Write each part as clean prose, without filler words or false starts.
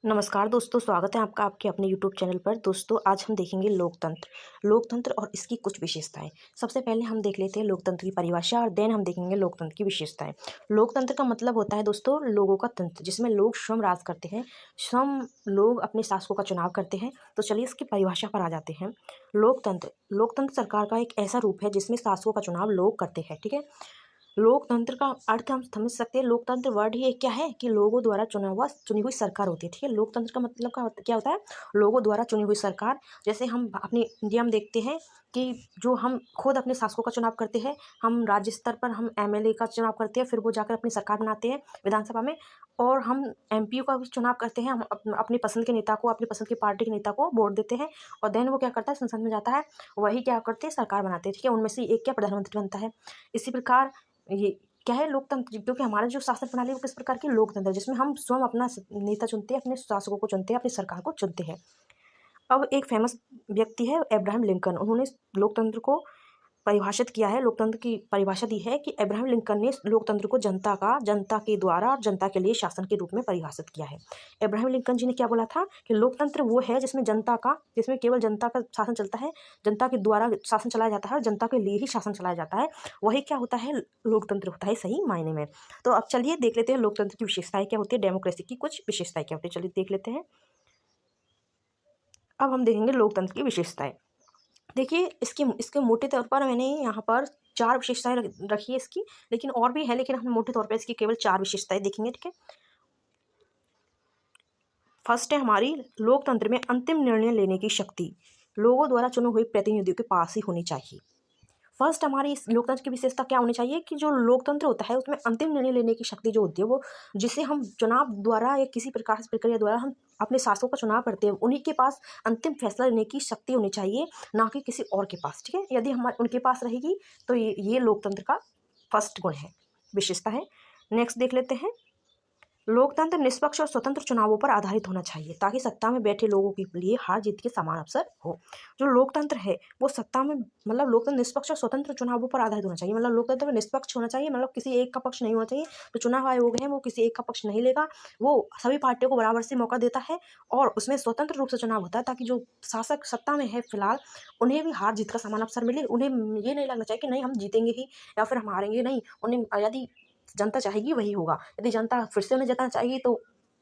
नमस्कार दोस्तों, स्वागत है आपका आपके अपने यूट्यूब चैनल पर। दोस्तों, आज हम देखेंगे लोकतंत्र और इसकी कुछ विशेषताएं। सबसे पहले हम देख लेते हैं लोकतंत्र की परिभाषा और देन हम देखेंगे लोकतंत्र की विशेषताएं। लोकतंत्र का मतलब होता है दोस्तों लोगों का तंत्र, जिसमें लोग स्वयं राज करते हैं, स्वयं लोग अपने शासकों का चुनाव करते हैं। तो चलिए इसकी परिभाषा पर आ जाते हैं। लोकतंत्र लोकतंत्र सरकार का एक ऐसा रूप है जिसमें शासकों का चुनाव लोग करते हैं। ठीक है। लोकतंत्र का अर्थ हम समझ सकते हैं। लोकतंत्र वर्ड ही एक क्या है कि लोगों द्वारा चुनी हुई सरकार होती है। ठीक है। लोकतंत्र का मतलब क्या होता है? लोगों द्वारा चुनी हुई सरकार। जैसे हम अपनी इंडिया में देखते हैं कि जो हम खुद अपने शासकों का चुनाव करते हैं, हम राज्य स्तर पर हम एमएलए का चुनाव करते हैं, फिर वो जाकर अपनी सरकार बनाते हैं विधानसभा में। और हम एमपी का भी चुनाव करते हैं, हम अपनी पसंद के नेता को, अपनी पसंद की पार्टी के नेता को वोट देते हैं और देन वो क्या करता है, संसद में जाता है, वही क्या करते हैं, सरकार बनाते हैं। ठीक है। उनमें से एक क्या प्रधानमंत्री बनता है। इसी प्रकार ये क्या है लोकतंत्र, क्योंकि हमारा जो शासन प्रणाली है वो किस प्रकार की लोकतंत्र है, जिसमें हम स्वयं अपना नेता चुनते हैं, अपने शासकों को चुनते हैं, अपनी सरकार को चुनते हैं। अब एक फेमस व्यक्ति है अब्राहम लिंकन। उन्होंने लोकतंत्र को परिभाषित किया है। लोकतंत्र की परिभाषा दी है कि अब्राहम लिंकन ने लोकतंत्र को जनता के द्वारा और जनता के लिए शासन के रूप में परिभाषित किया है। अब्राहम लिंकन जी ने क्या बोला था कि लोकतंत्र वो है जिसमें केवल जनता का शासन चलता है, जनता के द्वारा शासन चलाया जाता है और जनता के लिए ही शासन चलाया जाता है। वही क्या होता है, लोकतंत्र होता है सही मायने में। तो अब चलिए देख लेते हैं लोकतंत्र की विशेषताएं क्या होती है, डेमोक्रेसी की कुछ विशेषताएं क्या होती है। चलिए देख लेते हैं। अब हम देखेंगे लोकतंत्र की विशेषताएं। देखिए इसके मोटे तौर पर मैंने यहाँ पर 4 विशेषताएं रखी है इसकी, लेकिन और भी है, लेकिन हम मोटे तौर पर इसकी केवल 4 विशेषताएं देखेंगे। ठीक है। फर्स्ट है हमारी, लोकतंत्र में अंतिम निर्णय लेने की शक्ति लोगों द्वारा चुने हुए प्रतिनिधियों के पास ही होनी चाहिए। फर्स्ट हमारी इस लोकतंत्र की विशेषता क्या होनी चाहिए कि जो लोकतंत्र होता है उसमें अंतिम निर्णय लेने की शक्ति जो होती है, वो जिसे हम चुनाव द्वारा या किसी प्रकार से प्रक्रिया द्वारा हम अपने शासकों का चुनाव करते हैं, उन्हीं के पास अंतिम फैसला लेने की शक्ति होनी चाहिए, ना कि किसी और के पास। ठीक है। यदि हमारे उनके पास रहेगी तो ये लोकतंत्र का फर्स्ट गुण है, विशेषता है। नेक्स्ट देख लेते हैं। लोकतंत्र निष्पक्ष और स्वतंत्र चुनावों पर आधारित होना चाहिए ताकि सत्ता में बैठे लोगों के लिए हार जीत के समान अवसर हो। जो लोकतंत्र है वो सत्ता में मतलब लोकतंत्र निष्पक्ष और स्वतंत्र चुनावों पर आधारित होना चाहिए। मतलब लोकतंत्र में निष्पक्ष होना चाहिए, मतलब किसी एक का पक्ष नहीं होना चाहिए। जो चुनाव आयोग है वो किसी एक का पक्ष नहीं लेगा, वो सभी पार्टियों को बराबर से मौका देता है और उसमें स्वतंत्र रूप से चुनाव होता है ताकि जो शासक सत्ता में है फिलहाल उन्हें भी हार जीत का समान अवसर मिले। उन्हें ये नहीं लगना चाहिए कि नहीं हम जीतेंगे ही या फिर हम हारेंगे। नहीं, उन्हें यदि जनता चाहेगी वही होगा। यदि जनता फिर से उन्हें जिताना चाहेगी तो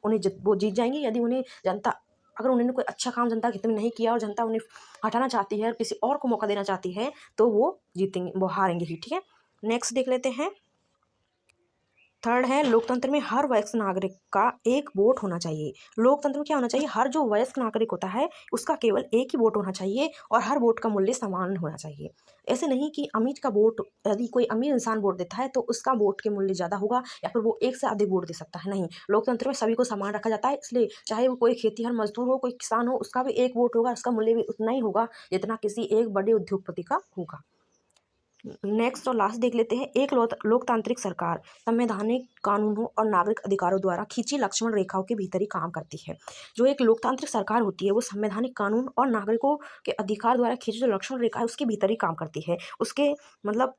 वो जीत जाएंगे। यदि उन्हें जनता अगर उन्होंने कोई अच्छा काम जनता के हित में नहीं किया और जनता उन्हें हटाना चाहती है और किसी और को मौका देना चाहती है तो वो जीतेंगे, वो हारेंगे ही। ठीक है। नेक्स्ट देख लेते हैं। थर्ड है, लोकतंत्र में हर वयस्क नागरिक का एक वोट होना चाहिए। लोकतंत्र में क्या होना चाहिए, हर जो वयस्क नागरिक होता है उसका केवल एक ही वोट होना चाहिए और हर वोट का मूल्य समान होना चाहिए। ऐसे नहीं कि अमीर का वोट, यदि कोई अमीर इंसान वोट देता है तो उसका वोट के मूल्य ज़्यादा होगा या फिर वो एक से अधिक वोट दे सकता है। नहीं, लोकतंत्र में सभी को समान रखा जाता है, इसलिए चाहे वो कोई खेतीहर मजदूर हो, कोई किसान हो, उसका भी एक वोट होगा, उसका मूल्य भी उतना ही होगा जितना किसी एक बड़े उद्योगपति का होगा। नेक्स्ट और लास्ट देख लेते हैं। एक लोकतांत्रिक सरकार संवैधानिक कानूनों और नागरिक अधिकारों द्वारा खींची लक्ष्मण रेखाओं के भीतर ही काम करती है। जो एक लोकतांत्रिक सरकार होती है वो संवैधानिक कानून और नागरिकों के अधिकार द्वारा खींची जो लक्ष्मण रेखा है उसके भीतर ही काम करती है। उसके मतलब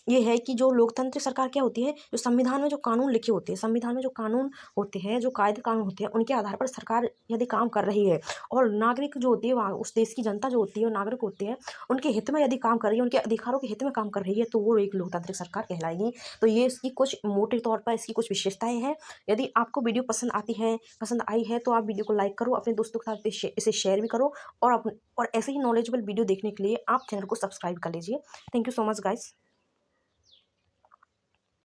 ये है कि जो लोकतांत्रिक सरकार क्या होती है, जो संविधान में जो कानून लिखे होते हैं, संविधान में जो कानून होते हैं, जो कायदे कानून होते हैं, उनके आधार पर सरकार यदि काम कर रही है और नागरिक जो होती है, वहाँ उस देश की जनता जो होती है, नागरिक होते हैं, उनके हित में यदि काम कर रही है, उनके अधिकारों के हित में काम कर रही है, तो वो एक लोकतांत्रिक सरकार कहलाएगी। तो ये इसकी कुछ मोटे तौर पर इसकी कुछ विशेषताएं हैं। यदि आपको वीडियो पसंद आई है तो आप वीडियो को लाइक करो, अपने दोस्तों के साथ इसे शेयर भी करो और ऐसे ही नॉलेजेबल वीडियो देखने के लिए आप चैनल को सब्सक्राइब कर लीजिए। Thank you so much guys.